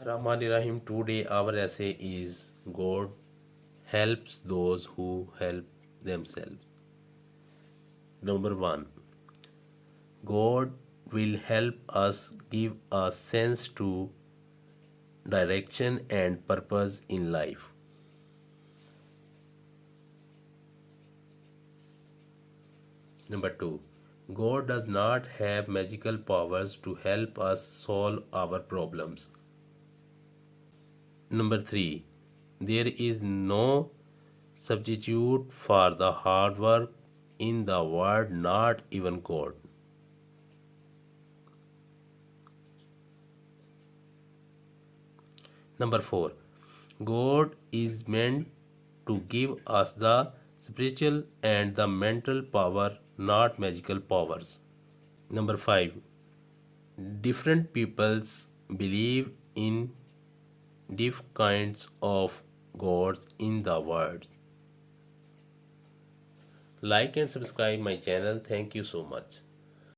Rahman Rahim. Today our essay is God helps those who help themselves. Number one, God will help us give a sense to direction and purpose in life. Number two, God does not have magical powers to help us solve our problems. Number three, there is no substitute for the hard work in the world, not even God. Number four, God is meant to give us the spiritual and the mental power, not magical powers. Number five, different peoples believe in different kinds of gods in the world. Like and subscribe my channel. Thank you so much.